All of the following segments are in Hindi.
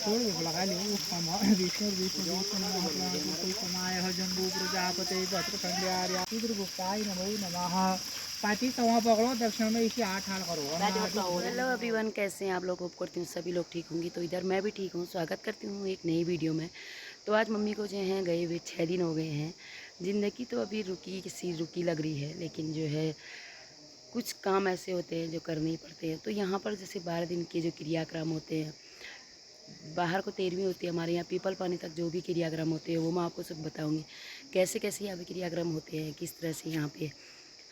छोड़ के लगा ले वो कमा विष्णु विष्णु विष्णु नमः प्राण कोई समाय हो जम्बू प्रजापते भद्र कंड्यार्या रुद्र गुप्ताय नमो नमः। पाती तवा पकड़ो दक्षिण में इसे 8 हाल करो। हेलो एवरीवन, कैसे हैं आप लोग? होप करती हूँ सभी लोग ठीक होंगी। तो इधर मैं भी ठीक हूँ। स्वागत करती हूँ एक नई वीडियो में। तो आज मम्मी को जो है गए हुए 6 दिन हो गए हैं। ज़िंदगी तो अभी रुकी किसी रुकी लग रही है, लेकिन जो है कुछ काम ऐसे होते हैं जो करने ही पड़ते हैं। तो यहाँ पर जैसे 12 दिन के जो क्रियाक्रम होते हैं, बाहर को 13वीं होती है हमारे यहाँ, पीपल पानी तक जो भी क्रियाक्रम होते हैं वो मैं आपको सब बताऊँगी। कैसे कैसे यहाँ पे क्रियाक्रम होते हैं, किस तरह से यहाँ पे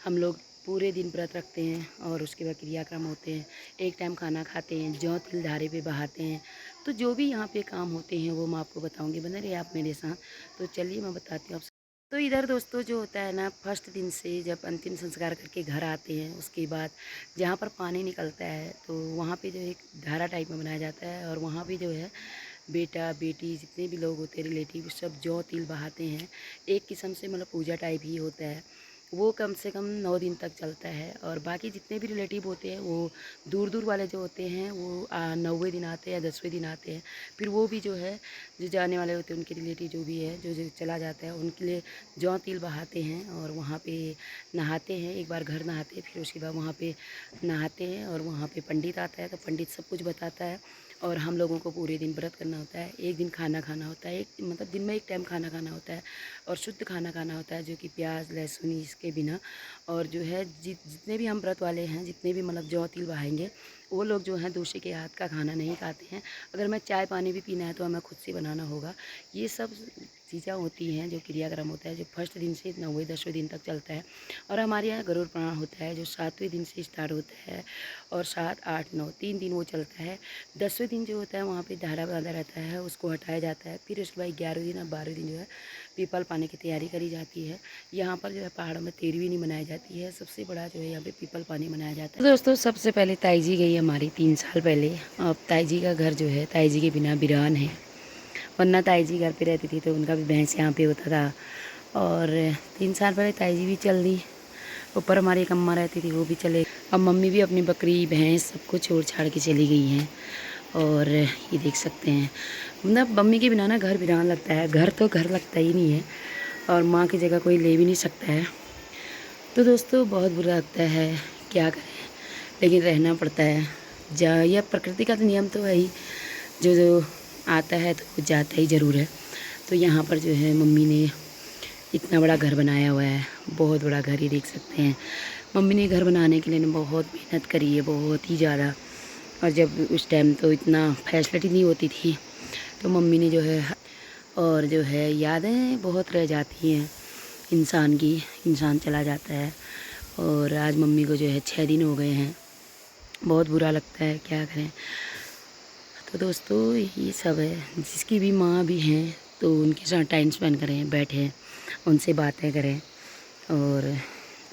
हम लोग पूरे दिन व्रत रखते हैं और उसके बाद क्रियाक्रम होते हैं। एक टाइम खाना खाते हैं, जौ तिल धारे पे बहाते हैं। तो जो भी यहाँ पे काम होते हैं वो मैं आपको बताऊंगी। बने रहिए आप मेरे साथ। तो चलिए मैं बताती हूँ आप। तो इधर दोस्तों जो होता है ना, फर्स्ट दिन से जब अंतिम संस्कार करके घर आते हैं, उसके बाद जहाँ पर पानी निकलता है तो वहाँ पे जो एक धारा टाइप में बनाया जाता है, और वहाँ भी जो है बेटा बेटी जितने भी लोग होते हैं रिलेटिव सब जौ तिल बहाते हैं। एक किस्म से मतलब पूजा टाइप ही होता है। वो कम से कम 9 दिन तक चलता है। और बाकी जितने भी रिलेटिव होते हैं वो दूर दूर वाले जो होते हैं वो 9वें दिन आते हैं या 10वें दिन आते हैं। फिर वो भी जो है जो जाने वाले होते हैं उनके रिलेटिव जो भी है जो जो चला जाता है उनके लिए जौ तिल बहाते हैं और वहाँ पे नहाते हैं। एक बार घर नहाते हैं, फिर उसके बाद वहाँ पे नहाते हैं और वहाँ पे पंडित आता है। तो पंडित सब कुछ बताता है। और हम लोगों को पूरे दिन व्रत करना होता है। एक दिन खाना खाना होता है, एक मतलब दिन में एक टाइम खाना खाना होता है और शुद्ध खाना खाना होता है, जो कि प्याज लहसुन इसके बिना। और जो है जितने भी हम व्रत वाले हैं, जितने भी मतलब जौ तिल बहाएंगे, वो लोग जो हैं दूसरे के हाथ का खाना नहीं खाते हैं। अगर मैं चाय पानी भी पीना है तो हमें खुद से बनाना होगा। ये सब चीज़ें होती हैं जो क्रियाक्रम होता है, जो फर्स्ट दिन से 9वें 10वें दिन तक चलता है। और हमारे यहाँ गरुड़ पुराण होता है जो 7वें दिन से स्टार्ट होता है और 7 8 9 3 दिन वो चलता है। 10वें दिन जो होता है वहाँ पे धारा बांधा रहता है, उसको हटाया जाता है। फिर उसके बाद 11वें दिन और 12वें दिन जो है पीपल पानी की तैयारी करी जाती है। यहाँ पर जो है पहाड़ों में 13वीं नहीं मनाई जाती है, सबसे बड़ा जो है यहाँ पे पीपल पानी मनाया जाता है। तो दोस्तों सबसे पहले ताई जी गई हमारी 3 साल पहले। अब ताई जी का घर जो है ताई जी के बिना वीरान है। वरना ताई जी घर पे रहती थी तो उनका भी भैंस यहाँ पे होता था। और 3 साल पहले ताई जी भी चल दी। ऊपर हमारी एक अम्मा रहती थी, वो भी चले। अब मम्मी भी अपनी बकरी भैंस सबको छोड़ छाड़ के चली गई हैं। और ये देख सकते हैं, मतलब मम्मी के बिना ना घर वीरान लगता है। घर तो घर लगता ही नहीं है और माँ की जगह कोई ले भी नहीं सकता है। तो दोस्तों बहुत बुरा लगता है, क्या करें, लेकिन रहना पड़ता है। यह प्रकृति का तो नियम तो है ही, जो जो आता है तो वो जाता ही ज़रूर है। तो यहाँ पर जो है मम्मी ने इतना बड़ा घर बनाया हुआ है, बहुत बड़ा घर ही देख सकते हैं। मम्मी ने घर बनाने के लिए ना बहुत मेहनत करी है, बहुत ही ज़्यादा। और जब उस टाइम तो इतना फैसिलिटी नहीं होती थी, तो मम्मी ने जो है और जो है यादें बहुत रह जाती हैं इंसान की। इंसान चला जाता है और आज मम्मी को जो है 6 दिन हो गए हैं। बहुत बुरा लगता है, क्या करें। तो दोस्तों ये सब है, जिसकी भी माँ भी हैं तो उनके साथ टाइम स्पेंड करें, बैठें, उनसे बातें करें और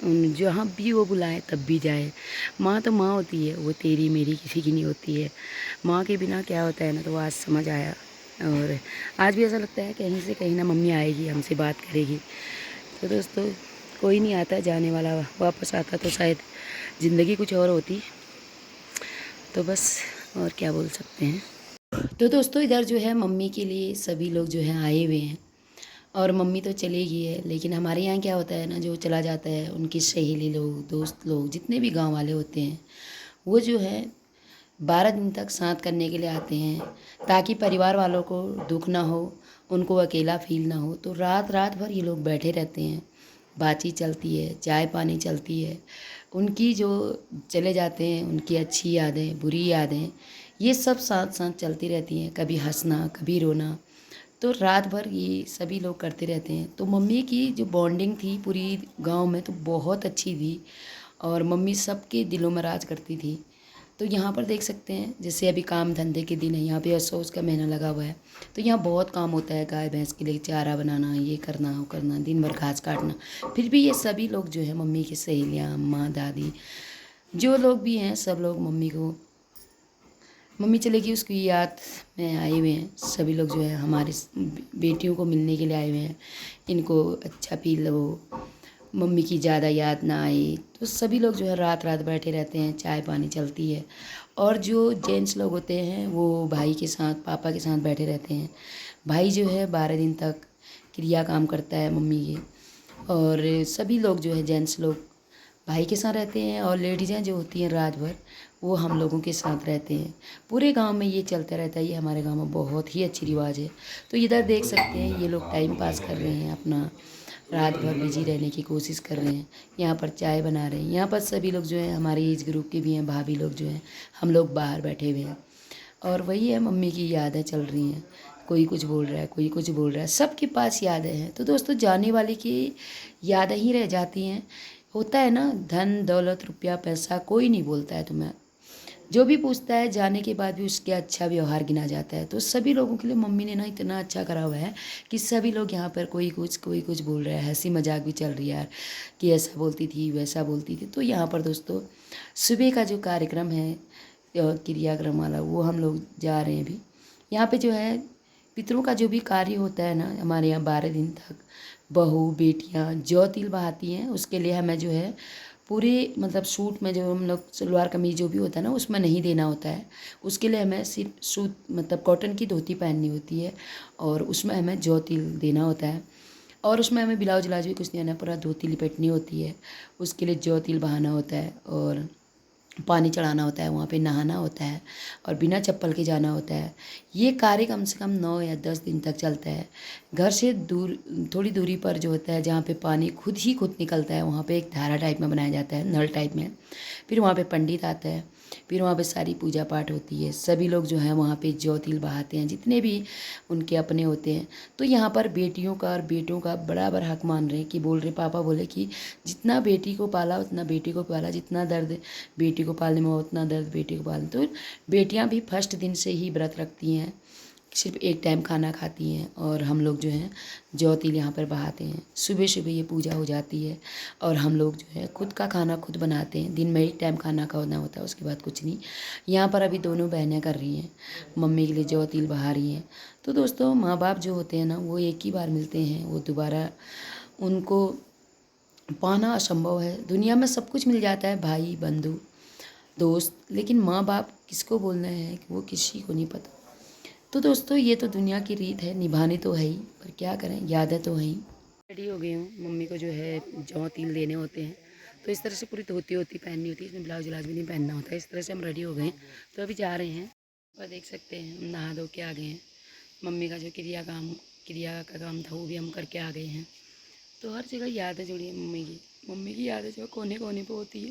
उन जहाँ भी वो बुलाए तब भी जाए। माँ तो माँ होती है, वो तेरी मेरी किसी की नहीं होती है। माँ के बिना क्या होता है ना, तो वो आज समझ आया। और आज भी ऐसा लगता है कहीं से कहीं ना मम्मी आएगी, हमसे बात करेगी। तो दोस्तों कोई नहीं आता जाने वाला, वापस आता तो शायद ज़िंदगी कुछ और होती। तो बस और क्या बोल सकते हैं। तो दोस्तों इधर जो है मम्मी के लिए सभी लोग जो है आए हुए हैं। और मम्मी तो चली गई है, लेकिन हमारे यहाँ क्या होता है ना, जो चला जाता है उनकी सहेली लोग, दोस्त लोग, जितने भी गांव वाले होते हैं, वो जो है 12 दिन तक साथ करने के लिए आते हैं, ताकि परिवार वालों को दुख ना हो, उनको अकेला फील ना हो। तो रात रात भर ये लोग बैठे रहते हैं, बातचीत चलती है, चाय पानी चलती है। उनकी जो चले जाते हैं उनकी अच्छी यादें बुरी यादें ये सब साथ साथ चलती रहती हैं, कभी हंसना कभी रोना। तो रात भर ये सभी लोग करते रहते हैं। तो मम्मी की जो बॉन्डिंग थी पूरी गांव में तो बहुत अच्छी थी और मम्मी सबके दिलों में राज करती थी। तो यहाँ पर देख सकते हैं जैसे अभी काम धंधे के दिन है, यहाँ पे असोस का महीना लगा हुआ है, तो यहाँ बहुत काम होता है। गाय भैंस के लिए चारा बनाना, ये करना वो करना, दिन भर घास काटना। फिर भी ये सभी लोग जो है मम्मी की सहेलियाँ, अम्मा, दादी, जो लोग भी हैं सब लोग मम्मी को, मम्मी चलेगी उसकी याद में आए हुए हैं। सभी लोग जो है हमारे बेटियों को मिलने के लिए आए हुए हैं। इनको अच्छा फील हो, मम्मी की ज़्यादा याद ना आए। तो सभी लोग जो है रात रात बैठे रहते हैं, चाय पानी चलती है। और जो जेंट्स लोग होते हैं वो भाई के साथ, पापा के साथ बैठे रहते हैं। भाई जो है 12 दिन तक क्रिया काम करता है मम्मी के, और सभी लोग जो है जेंट्स लोग भाई के साथ रहते हैं, और लेडीज़ें जो होती हैं रात भर वो हम लोगों के साथ रहते हैं। पूरे गांव में ये चलता रहता है, ये हमारे गांव में बहुत ही अच्छी रिवाज है। तो इधर देख सकते हैं ये लोग टाइम पास कर रहे हैं अपना, रात भर बिजी रहने की कोशिश कर रहे हैं। यहाँ पर चाय बना रहे हैं। यहाँ पर सभी लोग जो हैं हमारे एज ग्रुप के भी हैं, भाभी लोग जो हैं, हम लोग बाहर बैठे हुए हैं। और वही है, मम्मी की यादें चल रही हैं। कोई कुछ बोल रहा है, कोई कुछ बोल रहा है, सबके पास यादें हैं। तो दोस्तों जाने वाले की यादें ही रह जाती हैं। होता है ना, धन दौलत रुपया पैसा कोई नहीं बोलता है तुम्हें, जो भी पूछता है जाने के बाद भी उसके अच्छा व्यवहार गिना जाता है। तो सभी लोगों के लिए मम्मी ने ना इतना अच्छा करा हुआ है कि सभी लोग यहाँ पर कोई कुछ बोल रहा है, हंसी मजाक भी चल रही है यार, कि ऐसा बोलती थी वैसा बोलती थी। तो यहाँ पर दोस्तों सुबह का जो कार्यक्रम है क्रियाक्रम वाला, वो हम लोग जा रहे हैं अभी। यहाँ पे जो है पितरों का जो भी कार्य होता है ना, हमारे यहाँ 12 दिन तक बहू बेटियाँ जौ तिल बहाती हैं। उसके लिए हमें जो है पूरे मतलब सूट में, जो हम लोग सलवार कमीज जो भी होता है ना उसमें नहीं देना होता है। उसके लिए हमें सिर्फ सूट मतलब कॉटन की धोती पहननी होती है, और उसमें हमें जौ तिल देना होता है। और उसमें हमें ब्लाउज व्लाउज भी कुछ नहीं देना, पूरा धोती लिपेटनी होती है। उसके लिए जौ तिल बहाना होता है, और पानी चढ़ाना होता है, वहाँ पे नहाना होता है, और बिना चप्पल के जाना होता है। ये कार्य कम से कम 9 या 10 दिन तक चलता है। घर से दूर थोड़ी दूरी पर जो होता है, जहाँ पे पानी खुद ही खुद निकलता है, वहाँ पे एक धारा टाइप में बनाया जाता है, नल टाइप में। फिर वहाँ पे पंडित आता है, फिर वहाँ पे सारी पूजा पाठ होती है। सभी लोग जो हैं वहाँ पे जौ तिल बहाते हैं, जितने भी उनके अपने होते हैं। तो यहाँ पर बेटियों का और बेटों का बराबर हक मान रहे हैं, कि बोल रहे, पापा बोले कि जितना बेटी को पाला उतना बेटी को पाला, जितना दर्द बेटी को पालने में हो उतना दर्द बेटी को पालने। तो बेटियाँ भी फर्स्ट दिन से ही व्रत रखती हैं, सिर्फ एक टाइम खाना खाती हैं, और हम लोग जो हैं जौ तिल यहाँ पर बहाते हैं। सुबह सुबह ये पूजा हो जाती है, और हम लोग जो है खुद का खाना खुद बनाते हैं। दिन में एक टाइम खाना खाना होता है, उसके बाद कुछ नहीं। यहाँ पर अभी दोनों बहनें कर रही हैं, मम्मी के लिए जौ तिल बहा रही हैं। तो दोस्तों माँ बाप जो होते हैं ना, वो एक ही बार मिलते हैं, वो दोबारा उनको पाना असंभव है। दुनिया में सब कुछ मिल जाता है, भाई बंधु दोस्त, लेकिन माँ बाप किसको बोलना है वो किसी को नहीं पता। तो दोस्तों ये तो दुनिया की रीत है, निभानी तो है ही, पर क्या करें, यादें तो हैं ही। रेडी हो गई हूँ, मम्मी को जो है जौ तिल देने होते हैं। तो इस तरह से पूरी धोती होती पहननी होती है, इसमें ब्लाउज व्लाउज भी नहीं पहनना होता है। इस तरह से हम रेडी हो गए हैं, तो अभी जा रहे हैं। और देख सकते हैं हम नहा धो के आ गए हैं। मम्मी का जो क्रिया का काम था वो भी हम करके आ गए हैं। तो हर जगह यादें जुड़ी है मम्मी की यादें जो कोने कोने पर होती है,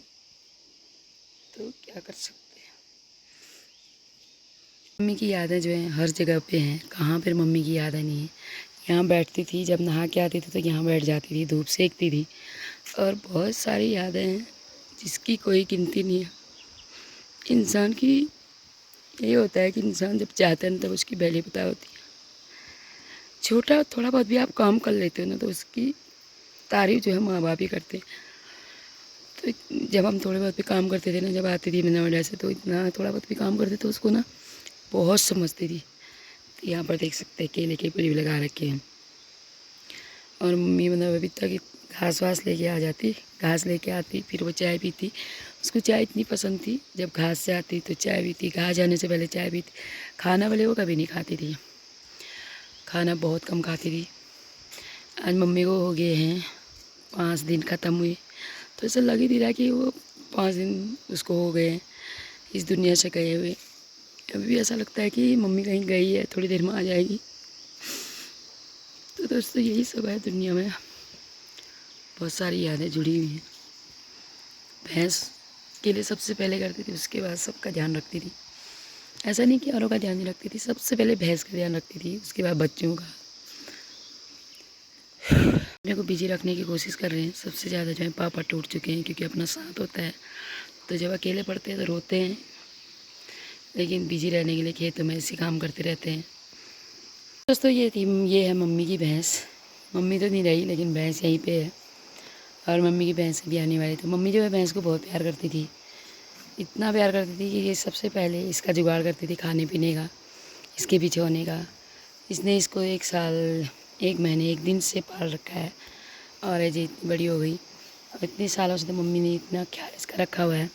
तो क्या कर सकते हैं। मम्मी की यादें जो हैं हर जगह पे हैं, कहाँ पर मम्मी की यादें नहीं है। यहाँ बैठती थी, जब नहा के आती थी तो यहाँ बैठ जाती थी, धूप सेकती थी। और बहुत सारी यादें हैं जिसकी कोई गिनती नहीं है। इंसान की ये होता है कि इंसान जब चाहता है ना तब उसकी वैल्यू पता होती है। छोटा थोड़ा बहुत भी आप काम कर लेते हो ना, तो उसकी तारीफ जो है माँ बाप ही करते हैं। तो जब हम थोड़े बहुत भी काम करते थे ना, जब आती थी मैं नोएडा से, तो इतना थोड़ा बहुत भी काम करते तो उसको ना बहुत समझती थी। तो यहाँ पर देख सकते हैं केले के पेड़ भी लगा रखे हैं, और मम्मी मतलब अभी तक घास वास लेके आ जाती, घास लेके आती, फिर वो चाय पीती। उसको चाय इतनी पसंद थी, जब घास से आती तो चाय पीती, घास जाने से पहले चाय पीती। खाना वाले वो कभी नहीं खाती थी, खाना बहुत कम खाती थी। आज मम्मी को हो गए हैं 5 दिन ख़त्म हुए, तो ऐसा लग ही नहीं रहा कि वो 5 दिन उसको हो गए हैं इस दुनिया से गए हुए। अभी भी ऐसा लगता है कि मम्मी कहीं गई है, थोड़ी देर में आ जाएगी। तो दोस्तों यही सब है दुनिया में, बहुत सारी यादें जुड़ी हुई हैं। भैंस के लिए सबसे पहले करती थी, उसके बाद सबका ध्यान रखती थी। ऐसा नहीं कि औरों का ध्यान नहीं रखती थी, सबसे पहले भैंस का ध्यान रखती थी, उसके बाद बच्चों का। अपने को बिजी रखने की कोशिश कर रहे हैं। सबसे ज़्यादा जो है पापा टूट चुके हैं, क्योंकि अपना साथ होता है तो जब अकेले पड़ते हैं तो रोते हैं, लेकिन बिजी रहने के लिए खेतों में ऐसे काम करते रहते हैं। दोस्तों ये है मम्मी की भैंस। मम्मी तो नहीं रही, लेकिन भैंस यहीं पे है, और मम्मी की भैंस भी आने वाली। तो मम्मी जो है भैंस को बहुत प्यार करती थी, इतना प्यार करती थी कि ये सबसे पहले इसका जुगाड़ करती थी, खाने पीने का, इसके पीछे होने का। इसने इसको 1 साल 1 महीने 1 दिन से पाल रखा है, और ये इतनी बड़ी हो गई। और इतने सालों से तो मम्मी ने इतना ख्याल इसका रखा हुआ है